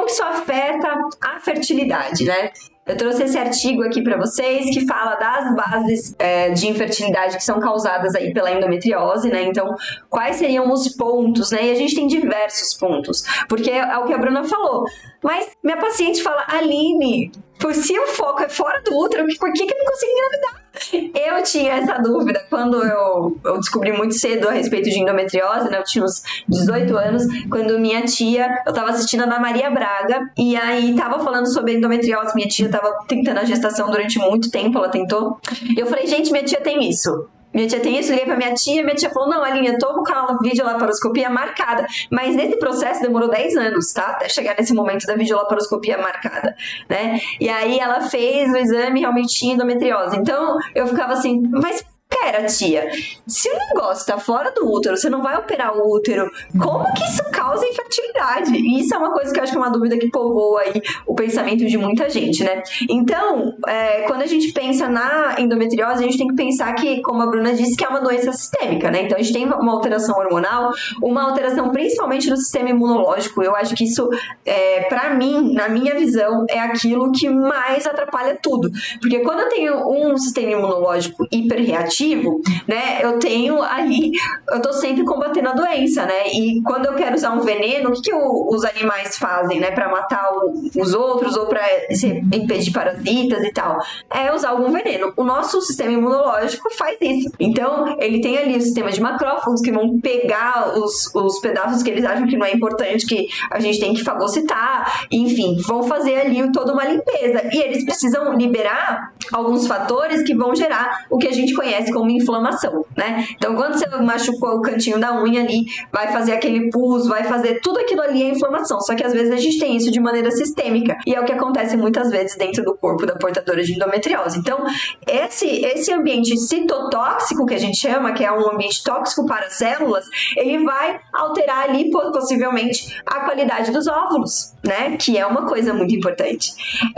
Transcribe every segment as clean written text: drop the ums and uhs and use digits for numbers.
que isso afeta a fertilidade, né? Eu trouxe esse artigo aqui para vocês que fala das bases de infertilidade que são causadas aí pela endometriose, né? Então, quais seriam os pontos, né? E a gente tem diversos pontos, porque é o que a Bruna falou. Mas minha paciente fala, Aline, se o foco é fora do útero, por que eu não consigo engravidar? Eu tinha essa dúvida quando eu descobri muito cedo a respeito de endometriose, né? Eu tinha uns 18 anos, quando minha tia, eu tava assistindo a Ana Maria Braga, e aí tava falando sobre endometriose, minha tia tava tentando a gestação durante muito tempo, ela tentou, e eu falei, gente, minha tia tem isso. Minha tia tem isso, liguei pra minha tia falou, não, Aline, eu tô com a videolaparoscopia marcada, mas nesse processo demorou 10 anos, tá? Até chegar nesse momento da videolaparoscopia marcada, né? E aí ela fez o exame, realmente tinha endometriose. Então, eu ficava assim, mas pera, tia, se o negócio tá fora do útero, você não vai operar o útero, como que isso causa infertilidade? E isso é uma coisa que eu acho que é uma dúvida que povoa aí o pensamento de muita gente, né? Então, quando a gente pensa na endometriose, a gente tem que pensar que, como a Bruna disse, que é uma doença sistêmica, né? Então, a gente tem uma alteração hormonal, uma alteração principalmente no sistema imunológico. Eu acho que isso, pra mim, na minha visão, é aquilo que mais atrapalha tudo. Porque quando eu tenho um sistema imunológico hiperreativo, né, eu tô sempre combatendo a doença, né, e quando eu quero usar um veneno, o que os animais fazem, né, pra matar os outros ou pra impedir parasitas e tal? É usar algum veneno. O nosso sistema imunológico faz isso. Então, ele tem ali o sistema de macrófagos que vão pegar os pedaços que eles acham que não é importante, que a gente tem que fagocitar, enfim, vão fazer ali toda uma limpeza. E eles precisam liberar alguns fatores que vão gerar o que a gente conhece como inflamação, né? Então, quando você machucou o cantinho da unha ali, vai fazer aquele pus, vai fazer tudo aquilo ali é inflamação. Só que às vezes a gente tem isso de maneira sistêmica. E é o que acontece muitas vezes dentro do corpo da portadora de endometriose. Então, esse ambiente citotóxico que a gente chama, que é um ambiente tóxico para as células, ele vai alterar ali possivelmente a qualidade dos óvulos, né? Que é uma coisa muito importante.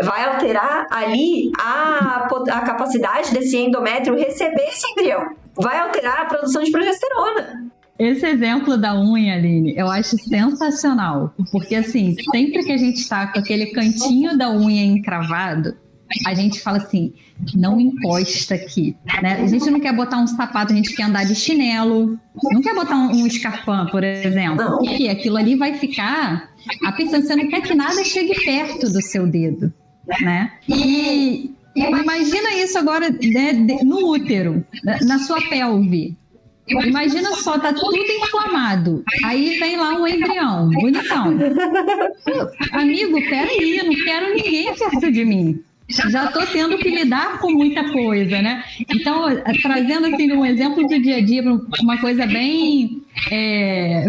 Vai alterar ali a capacidade desse endométrio receber esse embrião. Vai alterar a produção de progesterona. Esse exemplo da unha, Aline, eu acho sensacional. Porque, assim, sempre que a gente tá com aquele cantinho da unha encravado, a gente fala assim, não encosta aqui, né? A gente não quer botar um sapato, a gente quer andar de chinelo, não quer botar um escarpão, por exemplo, porque aquilo ali vai ficar apertando, você não quer que nada chegue perto do seu dedo, né? E imagina isso agora, né, no útero, na sua pelve. Imagina só, tá tudo inflamado. Aí vem lá um embrião, bonitão. Amigo, peraí, eu não quero ninguém perto de mim. Já tô tendo que lidar com muita coisa, né? Então, trazendo assim um exemplo do dia a dia, uma coisa bem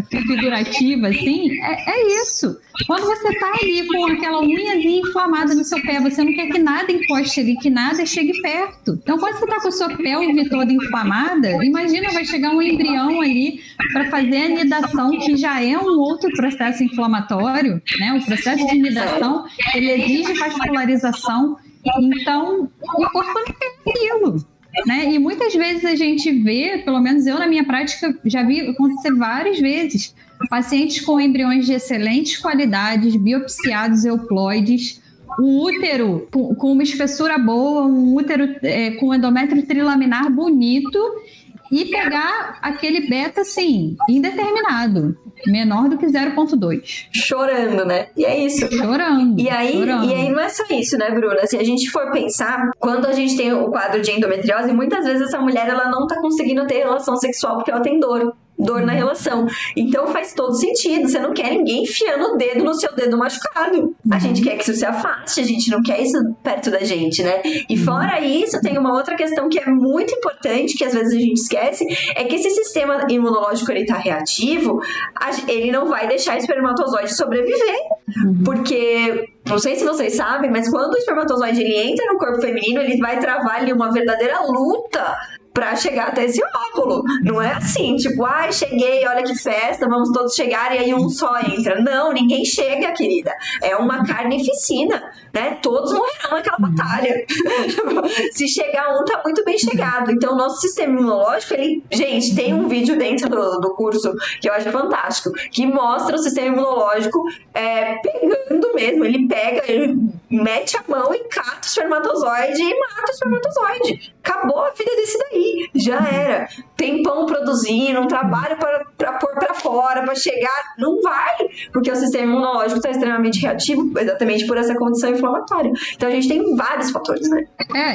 figurativa, assim, é isso. Quando você tá ali com aquela unhazinha inflamada no seu pé, você não quer que nada encoste ali, que nada chegue perto. Então, quando você tá com a sua pelve toda inflamada, imagina, vai chegar um embrião ali para fazer a nidação, que já é um outro processo inflamatório, né? O processo de nidação, ele exige vascularização. Então, o corpo não quer aquilo, né? E muitas vezes a gente vê, pelo menos eu na minha prática já vi acontecer várias vezes, pacientes com embriões de excelentes qualidades, biopsiados euploides, um útero com uma espessura boa, um útero com endométrio trilaminar bonito, e pegar aquele beta, assim, indeterminado, menor do que 0,2. Chorando, né? E é isso. Chorando. E aí não é só isso, né, Bruna? Se a gente for pensar, quando a gente tem o quadro de endometriose, muitas vezes essa mulher, ela não tá conseguindo ter relação sexual porque ela tem dor na relação. Então faz todo sentido. Você não quer ninguém enfiando o dedo no seu dedo machucado. A gente quer que isso se afaste, a gente não quer isso perto da gente, né? E fora isso, tem uma outra questão que é muito importante, que às vezes a gente esquece, é que esse sistema imunológico, ele tá reativo, ele não vai deixar o espermatozoide sobreviver. Porque, não sei se vocês sabem, mas quando o espermatozoide ele entra no corpo feminino, ele vai travar ali uma verdadeira luta pra chegar até esse óvulo. Não é assim, tipo, ai, cheguei, olha que festa, vamos todos chegar e aí um só entra. Não, ninguém chega, querida. É uma carnificina, né? Todos morrerão naquela batalha. Se chegar um, tá muito bem chegado. Então, o nosso sistema imunológico, ele... Gente, tem um vídeo dentro do curso que eu acho fantástico, que mostra o sistema imunológico pegando mesmo. Ele pega, ele mete a mão e cata o espermatozoide e mata o espermatozoide. Acabou a vida desse daí. Já era. Tempão produzindo, um trabalho para pôr para fora, para chegar. Não vai, porque o sistema imunológico está extremamente reativo, exatamente por essa condição inflamatória. Então, a gente tem vários fatores, né?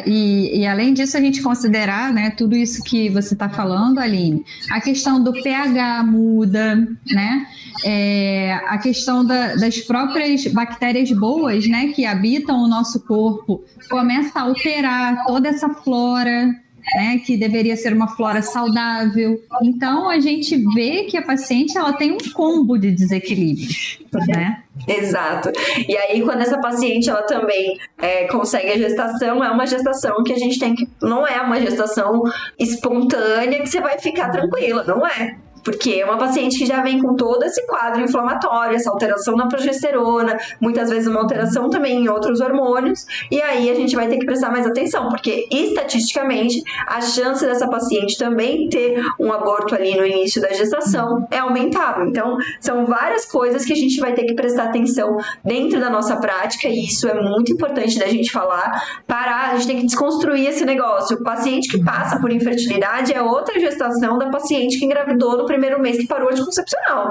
E além disso, a gente considerar, né, tudo isso que você está falando, Aline, a questão do pH muda, né? A questão das próprias bactérias boas, né, que habitam o nosso corpo, começa a alterar toda essa flora, né, que deveria ser uma flora saudável. Então, a gente vê que a paciente ela tem um combo de desequilíbrios, né? Exato. E aí, quando essa paciente ela também consegue a gestação, é uma gestação que a gente tem que... Não é uma gestação espontânea que você vai ficar tranquila, não é. Porque é uma paciente que já vem com todo esse quadro inflamatório, essa alteração na progesterona, muitas vezes uma alteração também em outros hormônios, e aí a gente vai ter que prestar mais atenção, porque estatisticamente a chance dessa paciente também ter um aborto ali no início da gestação é aumentável. Então, são várias coisas que a gente vai ter que prestar atenção dentro da nossa prática, e isso é muito importante da gente falar, a gente tem que desconstruir esse negócio. O paciente que passa por infertilidade é outra gestação da paciente que engravidou no primeiro mês que parou anticoncepcional.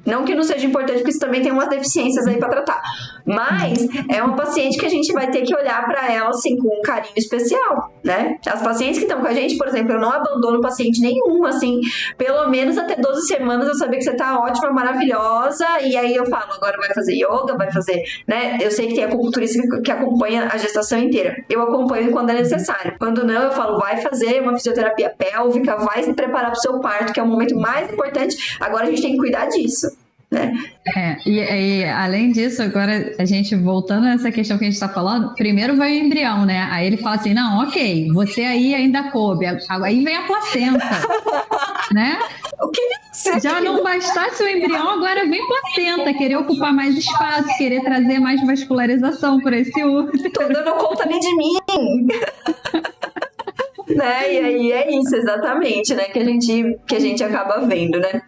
Não que não seja importante, porque isso também tem umas deficiências aí pra tratar. Mas é uma paciente que a gente vai ter que olhar pra ela, assim, com um carinho especial, né? As pacientes que estão com a gente, por exemplo, eu não abandono paciente nenhum, assim, pelo menos até 12 semanas eu saber que você tá ótima, maravilhosa, e aí eu falo, agora vai fazer yoga, vai fazer, né? Eu sei que tem acupunturista que acompanha a gestação inteira. Eu acompanho quando é necessário. Quando não, eu falo, vai fazer uma fisioterapia pélvica, vai se preparar pro seu parto, que é o momento mais importante. Agora a gente tem que cuidar disso, né? E além disso, agora a gente voltando nessa questão que a gente está falando, primeiro vai o embrião, né? Aí ele fala assim, não, ok, você aí ainda coube, aí vem a placenta, né? O que já não bastasse o embrião, agora vem placenta, querer ocupar mais espaço, querer trazer mais vascularização para esse útero. Tô dando conta nem de mim. Né? E aí é isso, exatamente, né? Que a gente acaba vendo, né?